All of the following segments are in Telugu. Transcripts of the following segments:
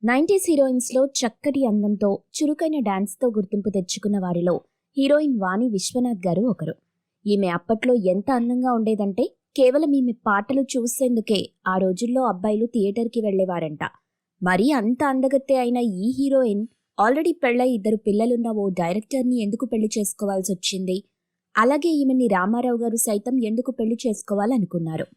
90s హీరోయిన్స్లో చక్కటి అందంతో చురుకైన డాన్స్తో గుర్తింపు తెచ్చుకున్న వారిలో హీరోయిన్ వాణి విశ్వనాథ్ గారు ఒకరు. ఈమె అప్పట్లో ఎంత అందంగా ఉండేదంటే కేవలం ఈమె పాటలు చూసేందుకే ఆ రోజుల్లో అబ్బాయిలు థియేటర్కి వెళ్లేవారంట. మరీ అంత అందగత్తె అయిన ఈ హీరోయిన్ ఆల్రెడీ పెళ్లై 2 పిల్లలున్న ఓ డైరెక్టర్ని ఎందుకు పెళ్లి చేసుకోవాల్సి వచ్చింది? అలాగే ఈమెని రామారావు గారు సైతం ఎందుకు పెళ్లి చేసుకోవాలనుకున్నారు?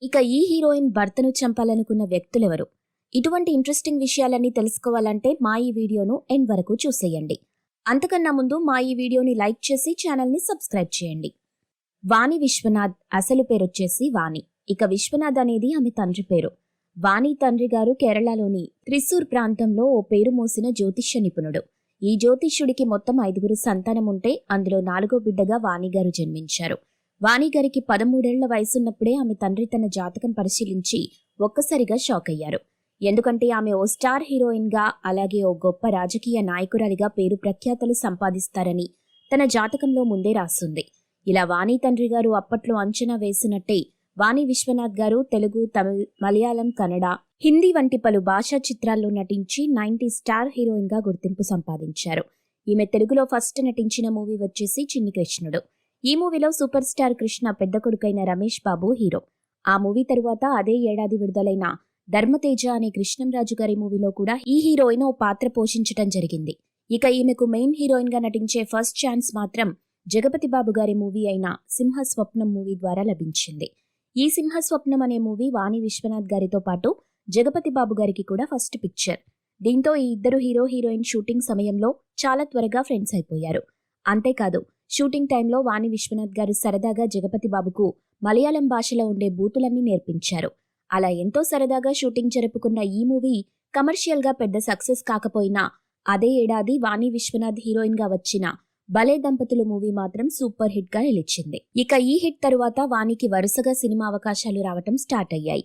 ఇక ఈ హీరోయిన్ భర్తను చంపాలనుకున్న వ్యక్తులెవరు? ఇటువంటి ఇంట్రెస్టింగ్ విషయాలన్నీ తెలుసుకోవాలంటే మా ఈ వీడియోను ఎండ్ వరకు చూసేయండి. అంతకన్నా ముందు మా ఈ వీడియోని లైక్ చేసి ఛానల్ని సబ్స్క్రైబ్ చేయండి. వాణి విశ్వనాథ్ అసలు పేరొచ్చేసి వాణి. ఇక విశ్వనాథ్ అనేది ఆమె తండ్రి పేరు. వాణి తండ్రి గారు కేరళలోని త్రిశూర్ ప్రాంతంలో ఓ పేరు మోసిన జ్యోతిష్య నిపుణుడు. ఈ జ్యోతిష్యుడికి మొత్తం 5 సంతానం ఉంటే అందులో 4వ బిడ్డగా వాణిగారు జన్మించారు. వాణిగారికి 13 ఏళ్ల వయసున్నప్పుడే ఆమె తండ్రి తన జాతకం పరిశీలించి ఒక్కసారిగా షాక్ అయ్యారు. ఎందుకంటే ఆమె ఓ స్టార్ హీరోయిన్గా అలాగే ఓ గొప్ప రాజకీయ నాయకురాలిగా పేరు ప్రఖ్యాతలు సంపాదిస్తారని తన జాతకంలో ముందే రాస్తుంది. ఇలా వాణి తండ్రి గారు అప్పట్లో అంచనా వేసినట్టే వాణి విశ్వనాథ్ గారు తెలుగు, తమిళ్, మలయాళం, కన్నడ, హిందీ వంటి పలు భాషా చిత్రాల్లో నటించి 90 స్టార్ హీరోయిన్గా గుర్తింపు సంపాదించారు. ఈమె తెలుగులో ఫస్ట్ నటించిన మూవీ వచ్చేసి చిన్ని కృష్ణుడు. ఈ మూవీలో సూపర్ స్టార్ కృష్ణ పెద్ద కొడుకైన రమేష్ బాబు హీరో. ఆ మూవీ తరువాత అదే ఏడాది విడుదలైన ధర్మతేజ అనే కృష్ణంరాజు గారి మూవీలో కూడా ఈ హీరోయిన్ ఓ పాత్ర పోషించటం జరిగింది. ఇక ఈమెకు మెయిన్ హీరోయిన్ గా నటించే ఫస్ట్ ఛాన్స్ మాత్రం జగపతి బాబు గారి మూవీ అయిన సింహస్వప్నం మూవీ ద్వారా లభించింది. ఈ సింహస్వప్నం అనే మూవీ వాణి విశ్వనాథ్ గారితో పాటు జగపతి బాబు గారికి కూడా ఫస్ట్ పిక్చర్. దీంతో ఈ ఇద్దరు హీరో హీరోయిన్ షూటింగ్ సమయంలో చాలా త్వరగా ఫ్రెండ్స్ అయిపోయారు. అంతేకాదు షూటింగ్ టైంలో వాణి విశ్వనాథ్ గారు సరదాగా జగపతి బాబుకు మలయాళం భాషలో ఉండే బూతులన్నీ నేర్పించారు. అలా ఎంతో సరదాగా షూటింగ్ జరుపుకున్న ఈ మూవీ కమర్షియల్ గా పెద్ద సక్సెస్ కాకపోయినా అదే ఏడాది వాణి విశ్వనాథ్ హీరోయిన్ గా వచ్చిన భలే దంపతులు మూవీ మాత్రం సూపర్ హిట్ గా నిలిచింది. ఇక ఈ హిట్ తరువాత వాణికి వరుసగా సినిమా అవకాశాలు రావటం స్టార్ట్ అయ్యాయి.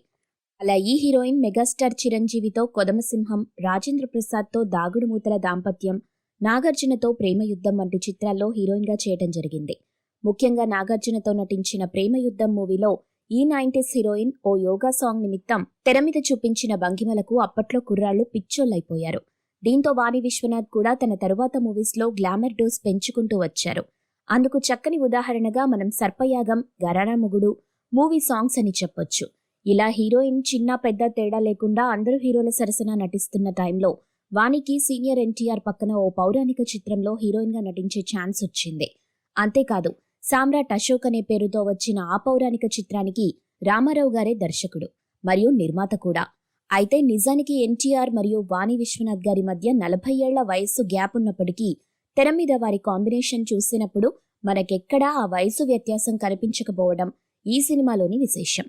అలా ఈ హీరోయిన్ మెగాస్టార్ చిరంజీవితో కొదమసింహం, రాజేంద్ర ప్రసాద్తో దాగుడు మూతల దాంపత్యం, నాగార్జునతో ప్రేమ యుద్ధం వంటి చిత్రాల్లో హీరోయిన్ గా చేయటం జరిగింది. ముఖ్యంగా నాగార్జునతో నటించిన ప్రేమ యుద్ధం మూవీలో ఈ 90s హీరోయిన్ ఓ యోగా సాంగ్ నిమిత్తం తెర మీద చూపించిన భంగిమలకు అప్పట్లో కుర్రాళ్లు పిచ్చోళ్లైపోయారు. దీంతో వాణి విశ్వనాథ్ కూడా తన తరువాత మూవీస్లో గ్లామర్ డోస్ పెంచుకుంటూ వచ్చారు. అందుకు చక్కని ఉదాహరణగా మనం సర్పయాగం, గరానా మొగుడు మూవీ సాంగ్స్ అని చెప్పొచ్చు. ఇలా హీరోయిన్ చిన్న పెద్ద తేడా లేకుండా అందరూ హీరోల సరసన నటిస్తున్న టైంలో వాణికి సీనియర్ ఎన్టీఆర్ పక్కన ఓ పౌరాణిక చిత్రంలో హీరోయిన్ గా నటించే ఛాన్స్ వచ్చింది. అంతేకాదు సామ్రాట్ అశోక్ అనే పేరుతో వచ్చిన ఆ పౌరాణిక చిత్రానికి రామారావు గారే దర్శకుడు మరియు నిర్మాత కూడా. అయితే నిజానికి ఎన్టీఆర్ మరియు వాణి విశ్వనాథ్ గారి మధ్య 40 ఏళ్ల వయస్సు గ్యాప్ ఉన్నప్పటికీ తెర మీద వారి కాంబినేషన్ చూసినప్పుడు మనకెక్కడా ఆ వయసు వ్యత్యాసం కనిపించకపోవడం ఈ సినిమాలోని విశేషం.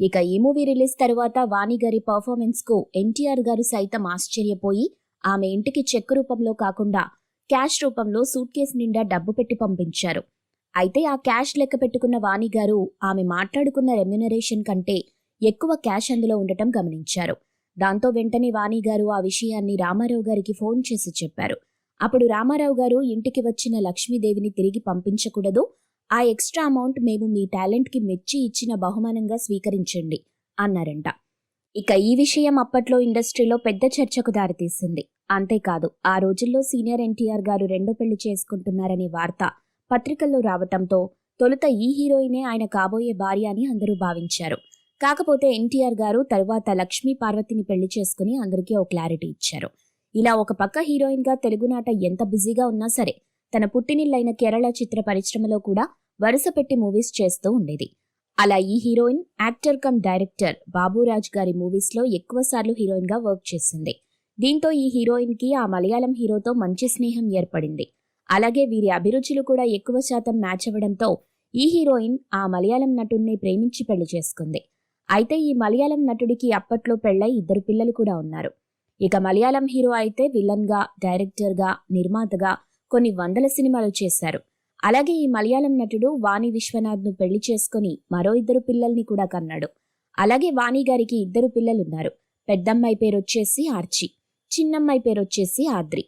ఇక ఈ మూవీ రిలీజ్ తరువాత వాణి గారి పర్ఫార్మెన్స్ కు ఎన్టీఆర్ గారు సైతం ఆశ్చర్యపోయి ఆమె ఇంటికి చెక్ రూపంలో కాకుండా క్యాష్ రూపంలో సూట్ కేసు నిండా డబ్బు పెట్టి పంపించారు. అయితే ఆ క్యాష్ లెక్క పెట్టుకున్న వాణి గారు ఆమె మాట్లాడుకున్న రెమ్యునరేషన్ కంటే ఎక్కువ క్యాష్ అందులో ఉండటం గమనించారు. దాంతో వెంటనే వాణి గారు ఆ విషయాన్ని రామారావు గారికి ఫోన్ చేసి చెప్పారు. అప్పుడు రామారావు గారు ఇంటికి వచ్చిన లక్ష్మీదేవిని తిరిగి పంపించకూడదు, ఆ ఎక్స్ట్రా అమౌంట్ మేము మీ టాలెంట్కి మెచ్చి ఇచ్చిన బహుమానంగా స్వీకరించండి అన్నారంట. ఇక ఈ విషయం అప్పట్లో ఇండస్ట్రీలో పెద్ద చర్చకు దారితీసింది. అంతేకాదు ఆ రోజుల్లో సీనియర్ ఎన్టీఆర్ గారు రెండో పెళ్లి చేసుకుంటున్నారనే వార్త పత్రికల్లో రావటంతో తొలుత ఈ హీరోయినే ఆయన కాబోయే భార్య అని అందరూ భావించారు. కాకపోతే ఎన్టీఆర్ గారు తరువాత లక్ష్మీ పార్వతిని పెళ్లి చేసుకుని అందరికీ ఓ క్లారిటీ ఇచ్చారు. ఇలా ఒక పక్క హీరోయిన్ గా తెలుగునాట ఎంత బిజీగా ఉన్నా సరే తన పుట్టినిల్లైన కేరళ చిత్ర పరిశ్రమలో కూడా వరుస పెట్టి మూవీస్ చేస్తూ ఉండేది. అలా ఈ heroine actor come director Baburaj గారి మూవీస్ లో ఎక్కువసార్లు హీరోయిన్ గా వర్క్ చేసింది. దీంతో ఈ హీరోయిన్ కి ఆ మలయాళం హీరోతో మంచి స్నేహం ఏర్పడింది. అలాగే వీరి అభిరుచులు కూడా ఎక్కువ శాతం మ్యాచ్ అవ్వడంతో ఈ హీరోయిన్ ఆ మలయాళం నటుడిని ప్రేమించి పెళ్లి చేసుకుంది. అయితే ఈ మలయాళం నటుడికి అప్పట్లో పెళ్లై 2 పిల్లలు కూడా ఉన్నారు. ఇక మలయాళం హీరో అయితే విలన్ గా, డైరెక్టర్ గా, నిర్మాతగా కొన్ని వందల సినిమాలు చేశారు. అలాగే ఈ మలయాళం నటుడు వాణి విశ్వనాథ్ ను పెళ్లి చేసుకుని మరో 2 పిల్లల్ని కూడా కన్నాడు. అలాగే వాణి గారికి 2 పిల్లలున్నారు. పెద్దమ్మాయి పేరొచ్చేసి ఆర్చి, చిన్నమ్మాయి పేరొచ్చేసి ఆద్రి.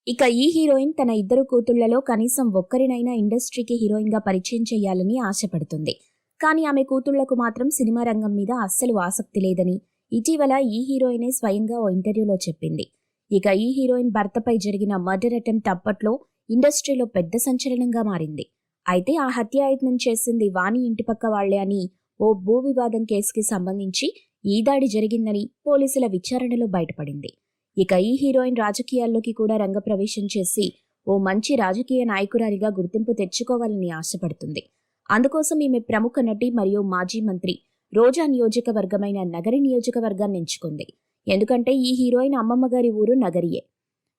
ఇక ఈ హీరోయిన్ తన 2 కూతుళ్లలో కనీసం ఒక్కరినైనా ఇండస్ట్రీకి హీరోయిన్ గా పరిచయం చేయాలని ఆశపడుతుంది. కానీ ఆమె కూతుళ్లకు మాత్రం సినిమా రంగం మీద అస్సలు ఆసక్తి లేదని, ఇటీవల ఈ హీరోయినే స్వయంగా ఓ ఇంటర్వ్యూలో చెప్పింది. ఇక ఈ హీరోయిన్ భర్తపై జరిగిన మర్డర్ అటెంప్ట్ అప్పట్లో ఇండస్ట్రీలో పెద్ద సంచలనంగా మారింది. అయితే ఆ హత్యాయత్నం చేసింది వాణి ఇంటిపక్క వాళ్లే అని ఓ భూ వివాదం కేసుకి సంబంధించి ఈ దాడి జరిగిందని పోలీసుల విచారణలో బయటపడింది. ఇక ఈ హీరోయిన్ రాజకీయాల్లోకి కూడా రంగప్రవేశం చేసి ఓ మంచి రాజకీయ నాయకురాలిగా గుర్తింపు తెచ్చుకోవాలని ఆశపడుతుంది. అందుకోసం ఈమె ప్రముఖ నటి మరియు మాజీ మంత్రి రోజా నియోజకవర్గమైన నగరి నియోజకవర్గాన్ని ఎంచుకుంది. ఎందుకంటే ఈ హీరోయిన్ అమ్మమ్మ గారి ఊరు నగరియే.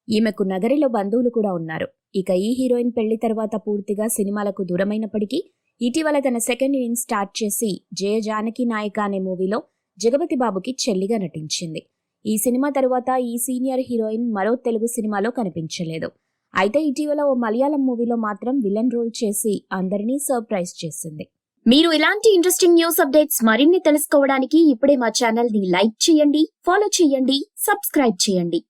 ఈమెకు నగరిలో బంధువులు కూడా ఉన్నారు. ఇక ఈ హీరోయిన్ పెళ్లి తర్వాత పూర్తిగా సినిమాలకు దూరమైనప్పటికీ ఇటీవల తన సెకండ్ ఇన్నింగ్స్ స్టార్ట్ చేసి జయ జానకి నాయక అనే మూవీలో జగపతి బాబుకి చెల్లిగా నటించింది. ఈ సినిమా తరువాత ఈ సీనియర్ హీరోయిన్ మరో తెలుగు సినిమాలో కనిపించలేదు. అయితే ఇటీవల ఓ మలయాళం మూవీలో మాత్రం విలన్ రోల్ చేసి అందరినీ సర్ప్రైజ్ చేసింది. మీరు ఇలాంటి ఇంట్రెస్టింగ్ న్యూస్ అప్డేట్స్ మరిన్ని తెలుసుకోవడానికి ఇప్పుడే మా ఛానల్ ని లైక్ చేయండి, ఫాలో చేయండి, సబ్స్క్రైబ్ చేయండి.